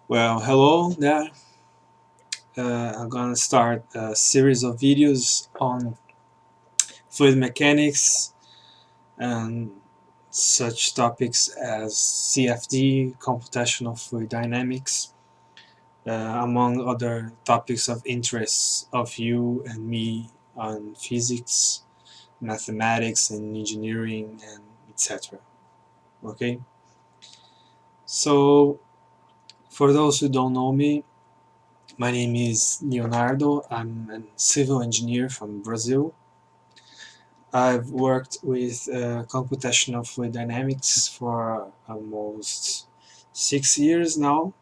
Well, hello there. I'm gonna start a series of videos on fluid mechanics and such topics as CFD, computational fluid dynamics, among other topics of interest of you and me on physics, mathematics, and engineering, and etc. Okay, so for those who don't know me, my name is Leonardo. I'm a civil engineer from Brazil. I've worked with computational fluid dynamics for almost 6 years now.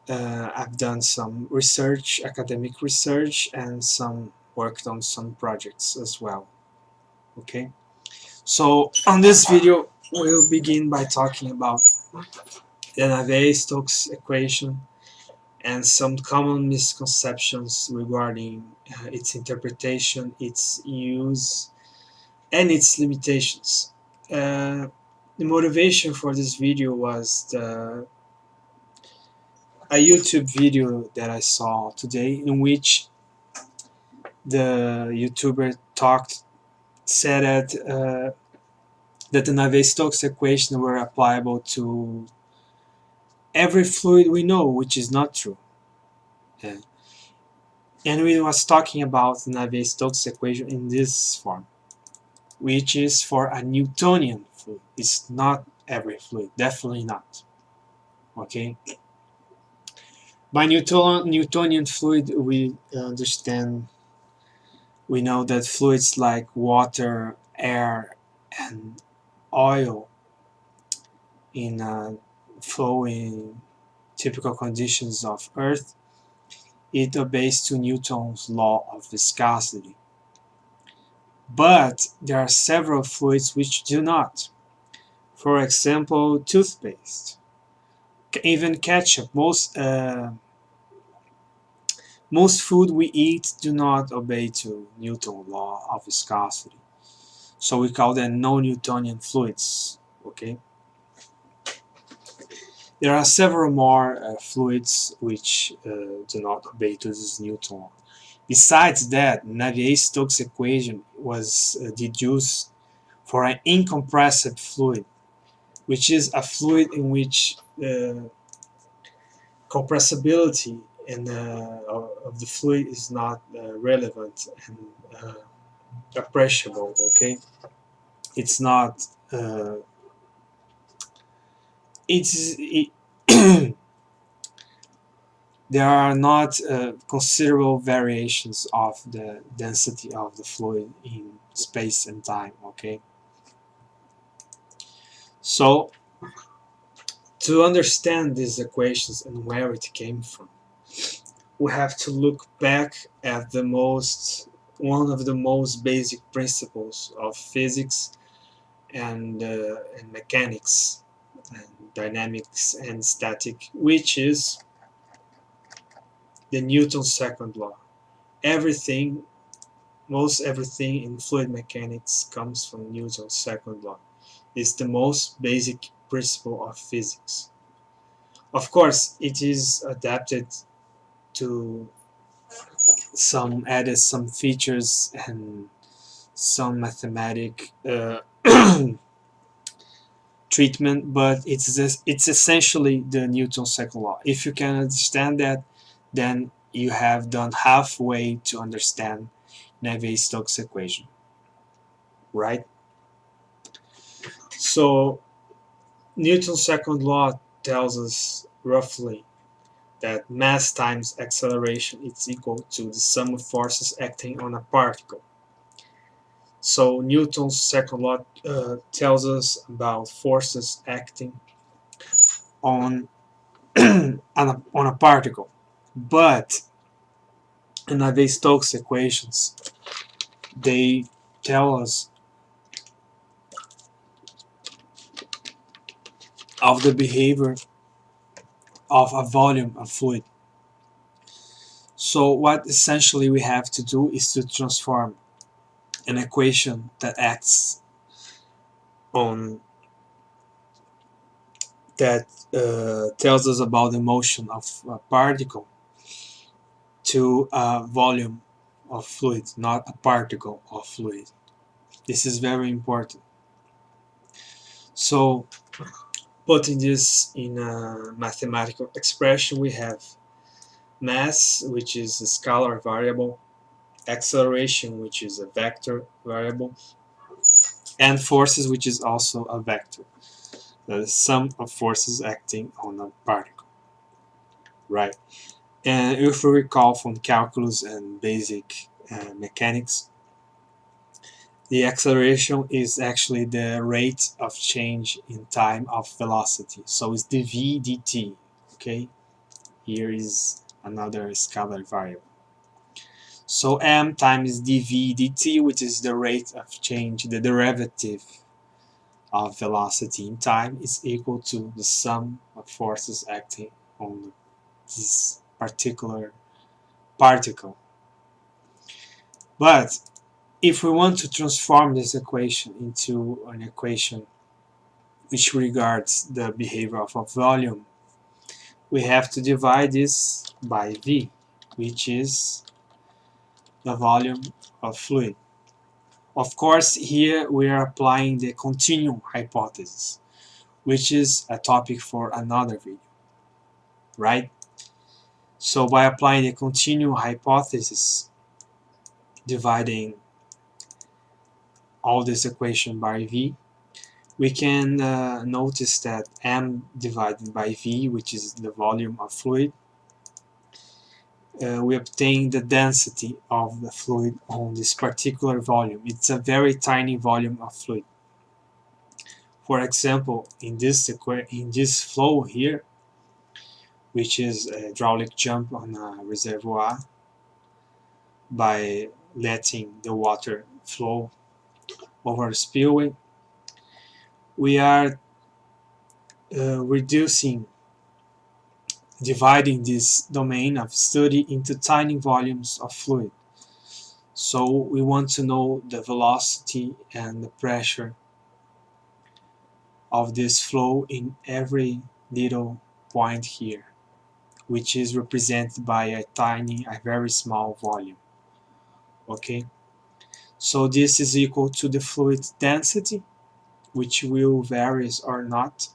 I've done some research, academic research, and some worked on some projects as well. Okay, so on this video, we'll begin by talking about the Navier-Stokes equation and some common misconceptions regarding its interpretation, its use, and its limitations. The motivation for this video was a YouTube video that I saw today in which the YouTuber said that the Navier-Stokes equation were applicable to every fluid we know, which is not true. Yeah. And we was talking about the Navier-Stokes equation in this form, which is for a Newtonian fluid. It's not every fluid, definitely not. Okay. By Newtonian fluid, we understand, we know that fluids like water, air, and oil in flowing typical conditions of Earth, it obeys to Newton's law of viscosity. But there are several fluids which do not. For example, toothpaste, even ketchup. Most food we eat do not obey to Newton's law of viscosity. So we call them non-Newtonian fluids. Okay. There are several more fluids which do not obey to this Newton law. Besides that, Navier-Stokes equation was deduced for an incompressible fluid, which is a fluid in which compressibility of the fluid is not relevant and appreciable. Okay, it's not. It, there are not considerable variations of the density of the fluid in space and time. Okay, so to understand these equations and where it came from, we have to look back at one of the most basic principles of physics and mechanics and dynamics and static, which is the Newton's second law. Everything, most everything in fluid mechanics comes from Newton's second law. It's the most basic principle of physics. Of course, it is adapted to added some features and some mathematic treatment, but it's essentially the Newton's second law. If you can understand that, then you have done halfway to understand Navier-Stokes equation, right? So Newton's second law tells us roughly that mass times acceleration is equal to the sum of forces acting on a particle. So Newton's second law tells us about forces acting on on a particle, but in Navier-Stokes equations, they tell us of the behavior of a volume of fluid. So what essentially we have to do is to transform an equation that acts on that tells us about the motion of a particle to a volume of fluid, not a particle of fluid. This is very important. So, putting this in a mathematical expression, we have mass, which is a scalar variable, acceleration, which is a vector variable, and forces, which is also a vector. The sum of forces acting on a particle, right? And if we recall from calculus and basic mechanics, the acceleration is actually the rate of change in time of velocity. So it's dv dt, okay? Here is another scalar variable. So m times dv dt, which is the rate of change, the derivative of velocity in time, is equal to the sum of forces acting on this particular particle. But if we want to transform this equation into an equation which regards the behavior of a volume, we have to divide this by V, which is the volume of fluid. Of course, here we are applying the continuum hypothesis, which is a topic for another video, right? So by applying the continuum hypothesis, dividing all this equation by V, we can notice that m divided by v, which is the volume of fluid, we obtain the density of the fluid on this particular volume. It's a very tiny volume of fluid. For example, in this flow here, which is a hydraulic jump on a reservoir by letting the water flow over a spillway, we are dividing this domain of study into tiny volumes of fluid. So we want to know the velocity and the pressure of this flow in every little point here, which is represented by a very small volume. Okay, so this is equal to the fluid density, which will vary or not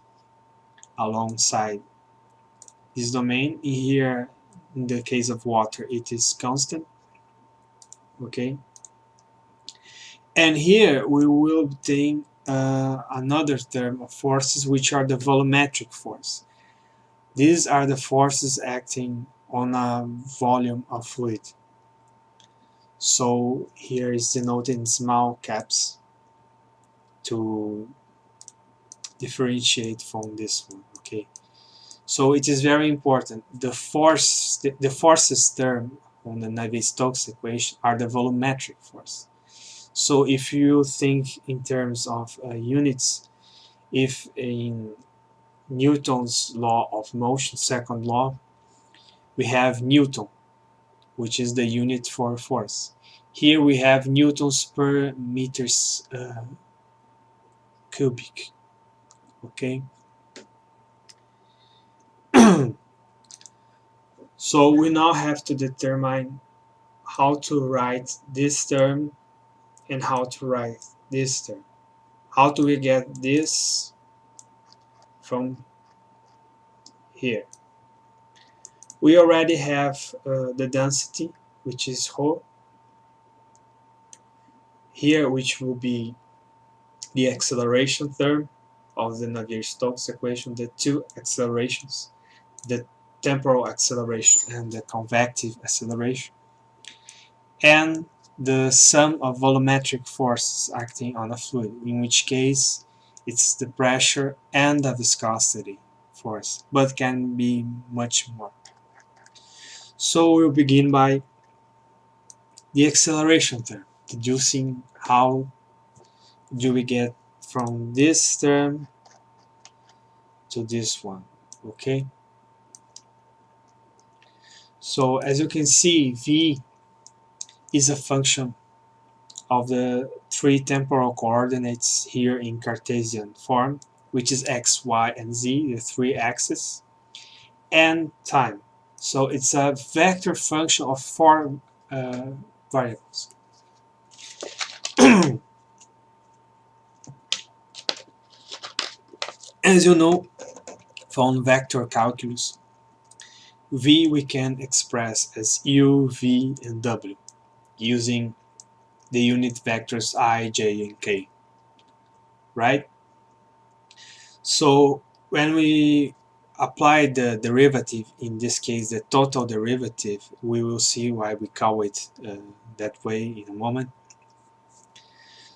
alongside this domain. Here, in the case of water, it is constant. Okay, and here we will obtain another term of forces, which are the volumetric force. These are the forces acting on a volume of fluid. So here is denoted in small caps to differentiate from this one. Okay, so it is very important. The forces term on the Navier-Stokes equation are the volumetric force. So if you think in terms of units, if in Newton's law of motion, second law, we have Newton, which is the unit for force. Here we have newtons per meters cubic. Okay. So we now have to determine how to write this term and how to write this term. How do we get this from here? We already have the density, which is rho, here, which will be the acceleration term of the Navier-Stokes equation, the two accelerations, the temporal acceleration and the convective acceleration, and the sum of volumetric forces acting on a fluid, in which case it's the pressure and the viscosity force, but can be much more. So we'll begin by the acceleration term, deducing how do we get from this term to this one. Okay, so as you can see, v is a function of the three temporal coordinates here in Cartesian form. which is x, y, and z, the three axes, and time. So it's a vector function of four variables. As you know from vector calculus, v we can express as u, v, and w using the unit vectors I, j, and k, right? So when we apply the derivative, in this case the total derivative, we will see why we call it that way in a moment.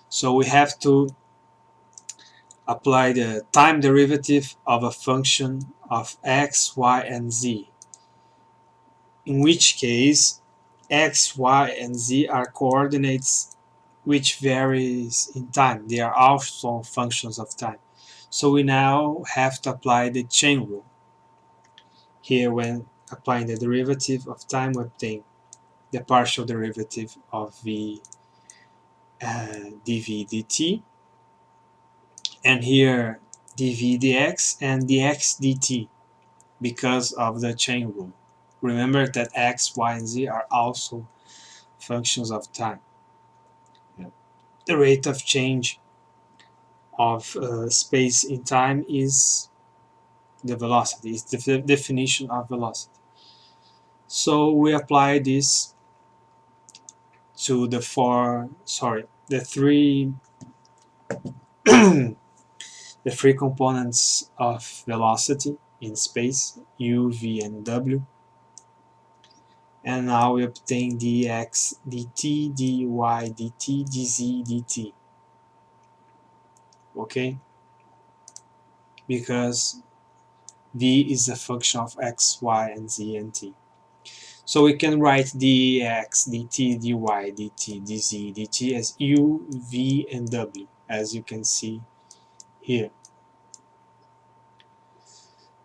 So we have to apply the time derivative of a function of x, y, and z, in which case x, y, and z are coordinates which varies in time. They are also functions of time. So we now have to apply the chain rule. Here, when applying the derivative of time, we obtain the partial derivative of v dv dt, and here dv dx and dx dt because of the chain rule. Remember that x, y, and z are also functions of time. The rate of change of space in time is the velocity, is the definition of velocity. So we apply this to the three components of velocity in space, u, v, and w. And now we obtain dx, dt, dy, dt, dz, dt. Okay? Because v is a function of x, y, and z, and t. So we can write dx, dt, dy, dt, dz, dt as u, v, and w, as you can see here.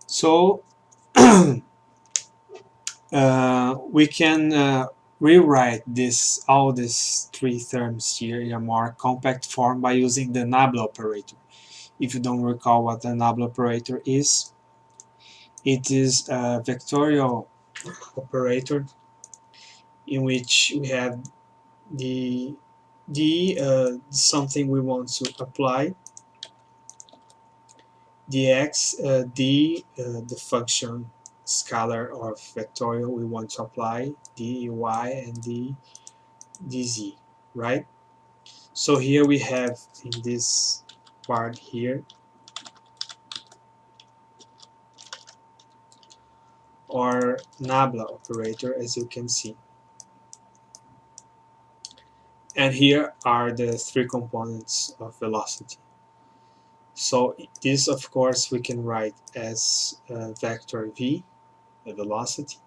So we can rewrite all these three terms here in a more compact form by using the Nabla operator. If you don't recall what the Nabla operator is, it is a vectorial operator in which we have the something we want to apply, dx, the function scalar or vectorial we want to apply, dy, and dz, right? So here we have in this part here our Nabla operator, as you can see. And here are the three components of velocity. So this, of course, we can write as vector v, the velocity,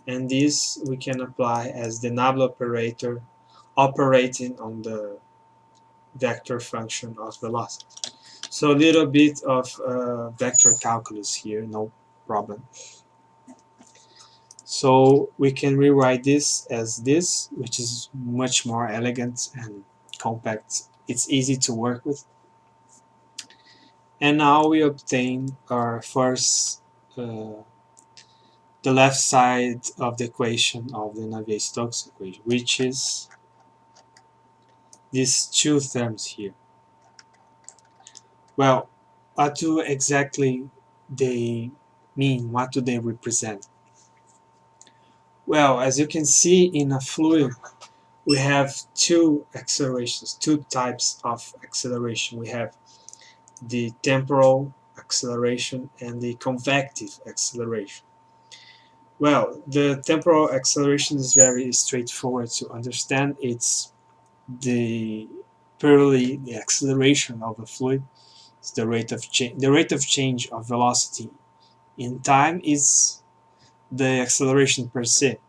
and this we can apply as the Nabla operator operating on the vector function of velocity. So a little bit of vector calculus here, no problem. So we can rewrite this as this, which is much more elegant and compact. It's easy to work with. And now we obtain our first, the left side of the equation of the Navier-Stokes equation, which is these two terms here. Well, what do exactly they mean? What do they represent? Well, as you can see in a fluid, we have two accelerations, two types of acceleration. We have the temporal acceleration and the convective acceleration. Well, the temporal acceleration is very straightforward to understand. It's purely the acceleration of a fluid. It's the rate of change. The rate of change of velocity in time is the acceleration per se.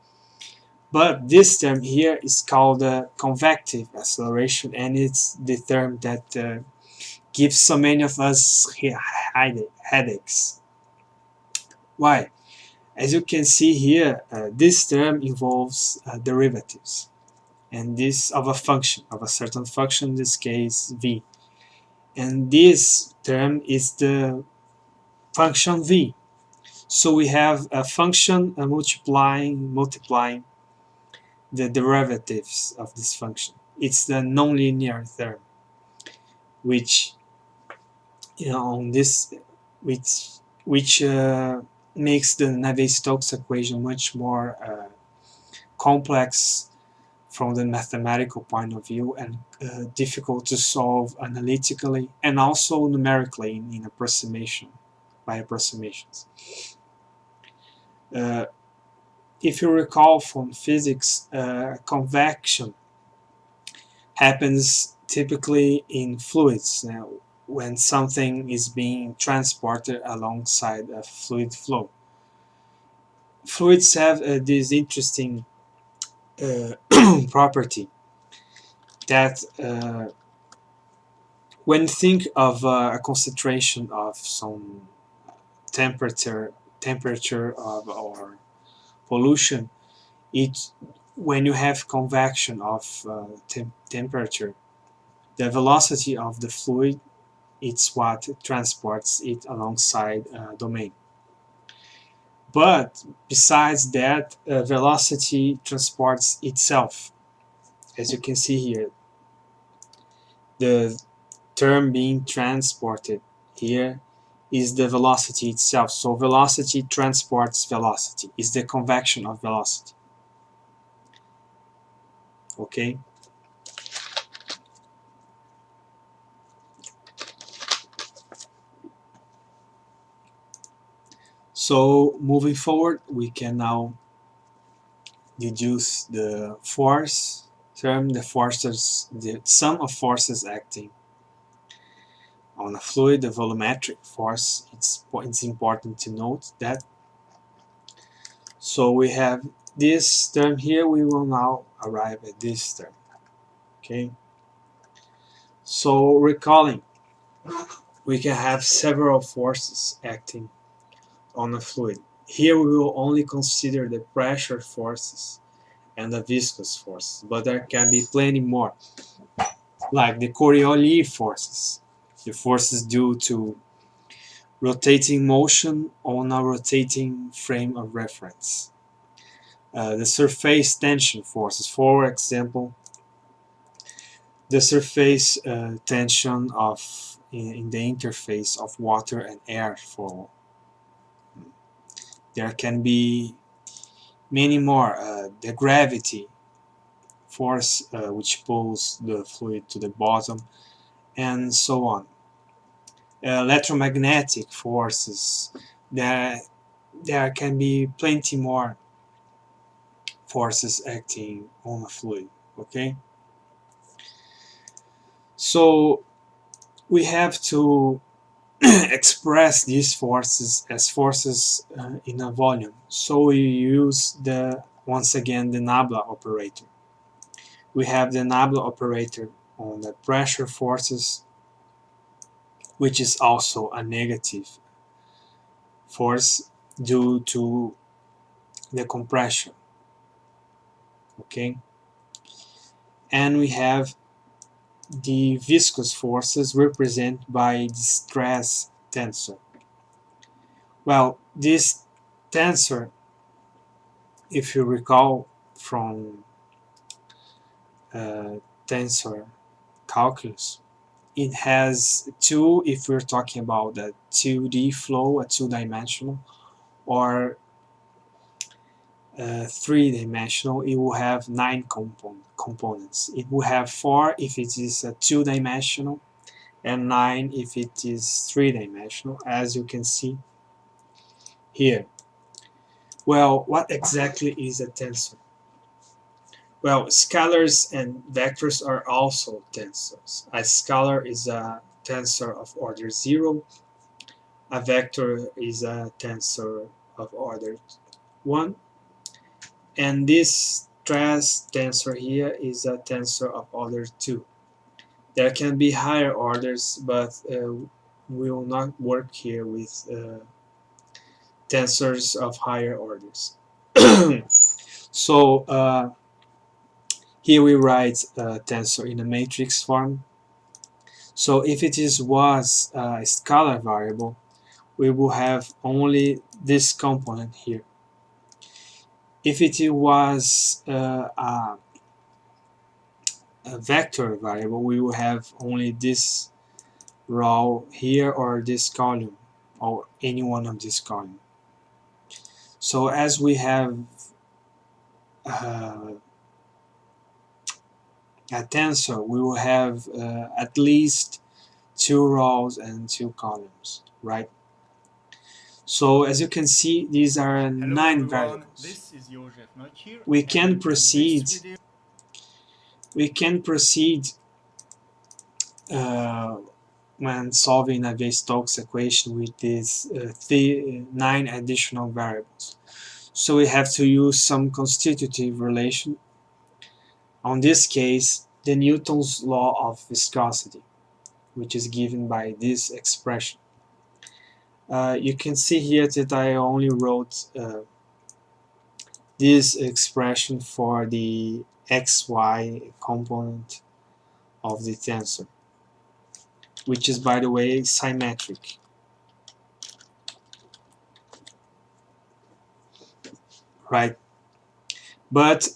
But this term here is called convective acceleration, and it's the term that gives so many of us headaches. Why? As you can see here, this term involves derivatives, and this of a function, of a certain function, in this case v. and this term is the function v. So we have a function multiplying the derivatives of this function. It's the nonlinear term, which on this which makes the Navier-Stokes equation much more complex from the mathematical point of view, and difficult to solve analytically and also numerically in approximation by approximations. If you recall from physics, convection happens typically in fluids when something is being transported alongside a fluid flow. Fluids have this interesting property that when you think of a concentration of some temperature of or pollution, it when you have convection of temperature, the velocity of the fluid, it's what transports it alongside a domain. But besides that, velocity transports itself. As you can see here, the term being transported here is the velocity itself. So velocity transports velocity, is the convection of velocity. Okay? So moving forward, we can now deduce the force term, the sum of forces acting on a fluid, the volumetric force. It's important to note that. So we have this term here, we will now arrive at this term. Okay? So recalling, we can have several forces acting on a fluid. Here we will only consider the pressure forces and the viscous forces, but there can be plenty more, like the Coriolis forces, the forces due to rotating motion on a rotating frame of reference. The surface tension forces, for example, the surface tension of in the interface of water and air flow. There can be many more. The gravity force, which pulls the fluid to the bottom, and so on. Electromagnetic forces. There can be plenty more forces acting on a fluid. Okay, so we have to express these forces as forces in a volume. So we use once again the nabla operator. We have the nabla operator on the pressure forces, which is also a negative force due to the compression. Okay, and we have the viscous forces represented by the stress tensor. Well, this tensor, if you recall from tensor calculus, it has two, if we're talking about the 2D flow, a two-dimensional, or three-dimensional, it will have 9 components. It will have 4 if it is a two-dimensional, and 9 if it is three-dimensional, as you can see here. Well, what exactly is a tensor? Well, scalars and vectors are also tensors. A scalar is a tensor of order 0. A vector is a tensor of order 1. And this stress tensor here is a tensor of order 2. There can be higher orders, but we will not work here with tensors of higher orders. So here we write tensor in a matrix form. So if it was a scalar variable, we will have only this component here. If it was a vector variable, we will have only this row here or this column or any one of this column. So as we have a tensor, we will have at least 2 rows and 2 columns, right? So as you can see, these are Hello 9 everyone, variables. this is your Jeff Not here. We And can in proceed. this video, We can proceed when solving Navier-Stokes equation with these 9 additional variables. So we have to use some constitutive relation. On this case, the Newton's law of viscosity, which is given by this expression. You can see here that I only wrote this expression for the xy component of the tensor, which is, by the way, symmetric. Right? But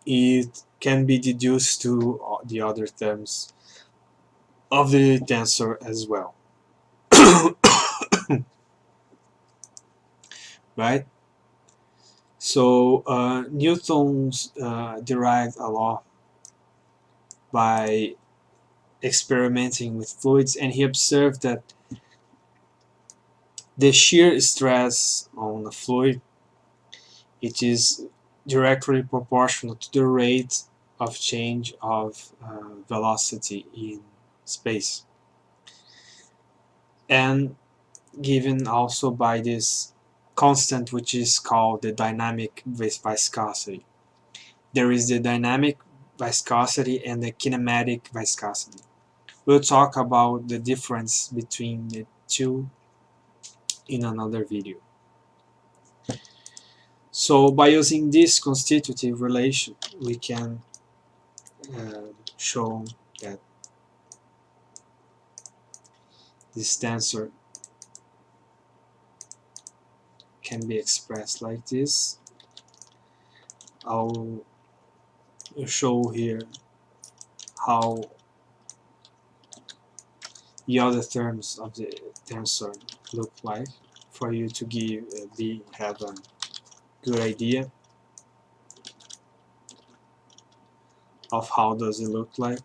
it can be deduced to the other terms of the tensor as well. Right? So Newton's derived a law by experimenting with fluids, and he observed that the shear stress on a fluid, it is directly proportional to the rate of change of velocity in space, and given also by this constant which is called the dynamic viscosity. There is the dynamic viscosity and the kinematic viscosity. We'll talk about the difference between the two in another video. So by using this constitutive relation, we can show that this tensor can be expressed like this. I'll show here how the other terms of the tensor look like for you to have a good idea of how does it look like.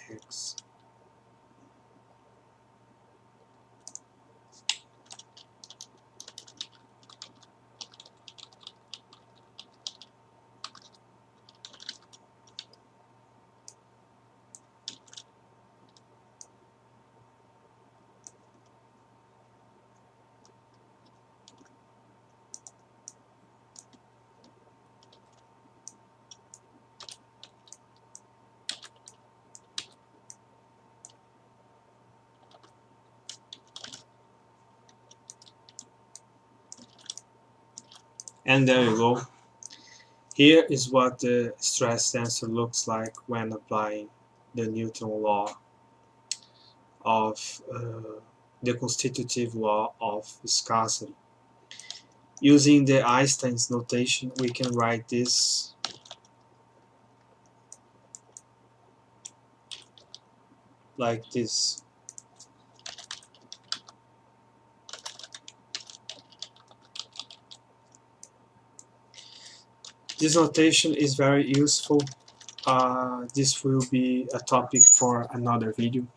X. And there you go. Here is what the stress tensor looks like when applying the Newton law of the constitutive law of viscosity. Using the Einstein's notation, we can write this like this. This notation is very useful. This will be a topic for another video.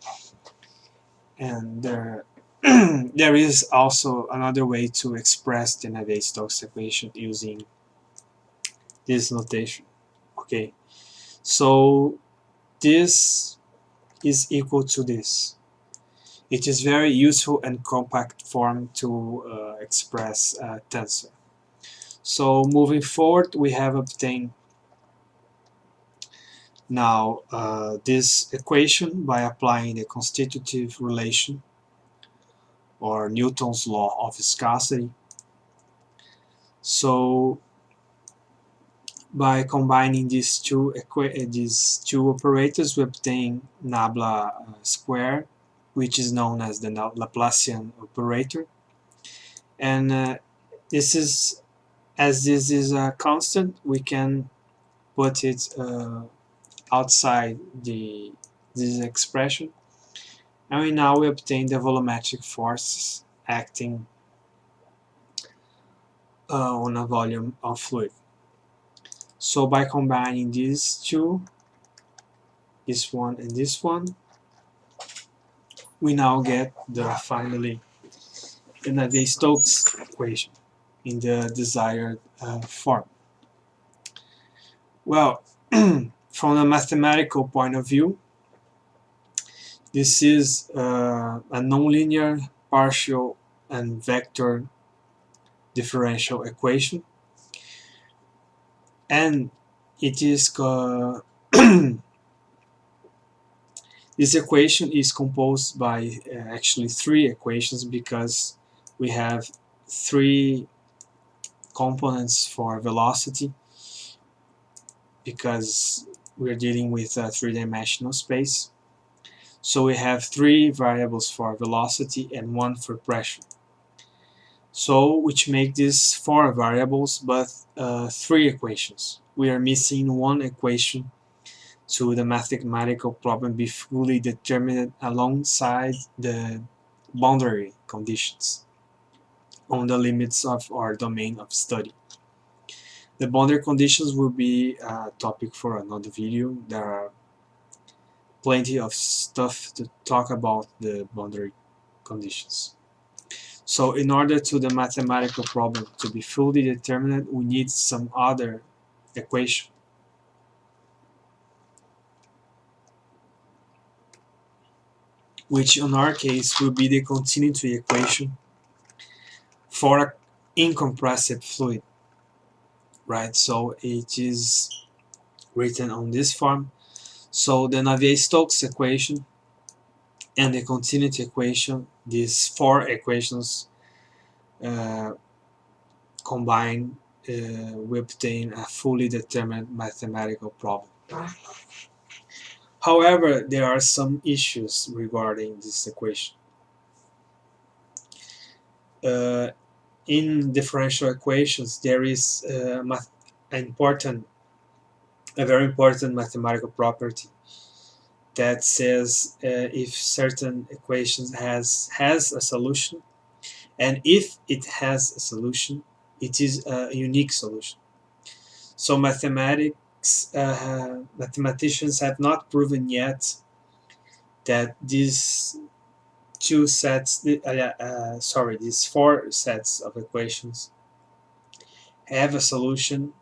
And there is also another way to express the Navier-Stokes equation using this notation. Okay, so this is equal to this. It is very useful and compact form to express a tensor. So moving forward, we have obtained now this equation by applying the constitutive relation or Newton's law of viscosity. So by combining these two operators, we obtain nabla square, which is known as the Laplacian operator. And this is, as this is a constant, we can put it outside this expression, and we obtain the volumetric forces acting on a volume of fluid. So by combining these two, this one and this one, we now get finally the Navier-Stokes equation in the desired form. Well, from a mathematical point of view, this is a nonlinear partial and vector differential equation, and it is this equation is composed by actually three equations, because we have three components for velocity, because we're dealing with a three-dimensional space. So we have three variables for velocity and one for pressure. So which make these four variables, but three equations. We are missing one equation to the mathematical problem be fully determined alongside the boundary conditions on the limits of our domain of study. The boundary conditions will be a topic for another video. There are plenty of stuff to talk about the boundary conditions. So in order to the mathematical problem to be fully determined, we need some other equation, which in our case will be the continuity equation for an incompressible fluid, right? So it is written on this form. So the Navier-Stokes equation and the continuity equation, these four equations uh, combined, we obtain a fully determined mathematical problem. However, there are some issues regarding this equation. Uh, in differential equations, there is a very important mathematical property that says if certain equations has a solution, and if it has a solution, it is a unique solution. So mathematicians have not proven yet that these these four sets of equations have a solution,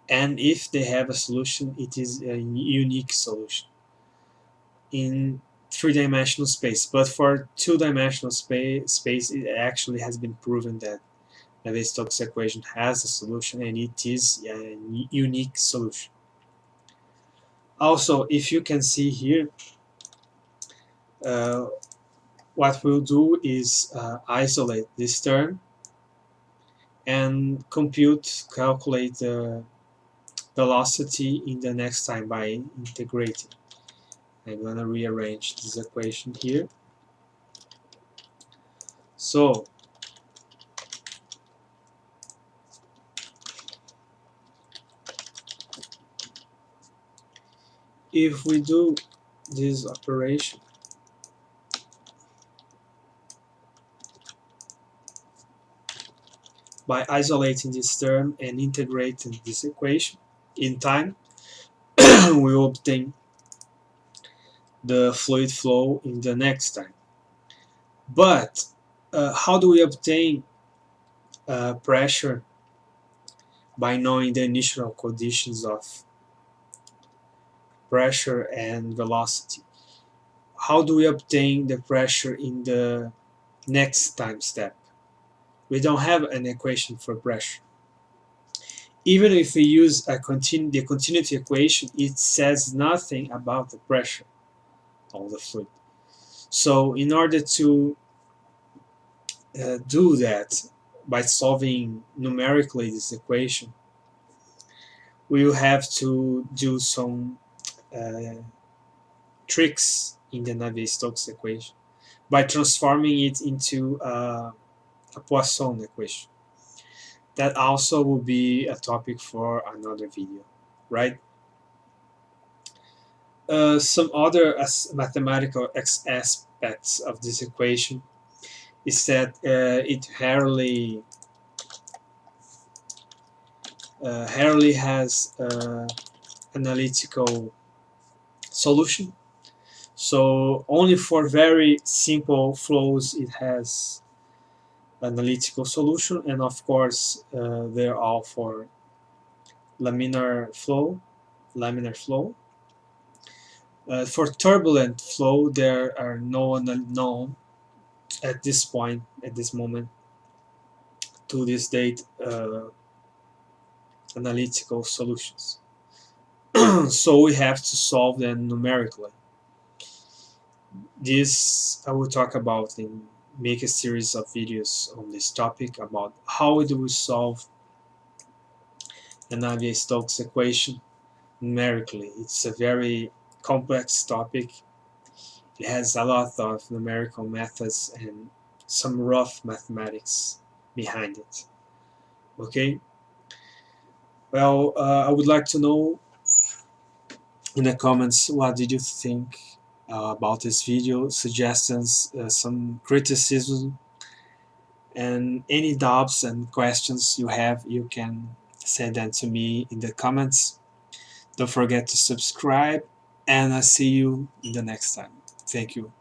and if they have a solution, it is a unique solution in three-dimensional space. But for two-dimensional space, it actually has been proven that Navier-Stokes equation has a solution, and it is a unique solution. Also, if you can see here, uh, what we'll do is isolate this term and calculate the velocity in the next time by integrating. I'm gonna rearrange this equation here. So if we do this operation, by isolating this term and integrating this equation in time, we will obtain the fluid flow in the next time. But how do we obtain pressure by knowing the initial conditions of pressure and velocity? How do we obtain the pressure in the next time step? We don't have an equation for pressure. Even if we use the continuity equation, it says nothing about the pressure of the fluid. So in order to do that, by solving numerically this equation, we will have to do some uh, tricks in the Navier-Stokes equation by transforming it into a Poisson equation. That also will be a topic for another video, right? Some other mathematical aspects of this equation is that it rarely has analytical solution. So only for very simple flows it has analytical solution, and of course they're all for laminar flow. Laminar flow. For turbulent flow, there are no known at this point, at this moment, to this date, analytical solutions. So we have to solve them numerically. This I will talk about and make a series of videos on this topic about how do we solve the Navier-Stokes equation numerically. It's a very complex topic. It has a lot of numerical methods and some rough mathematics behind it. Okay. Well, I would like to know in the comments what did you think about this video, suggestions, some criticism, and any doubts and questions you have, you can send them to me in the comments. Don't forget to subscribe, and I'll see you in the next time. Thank you.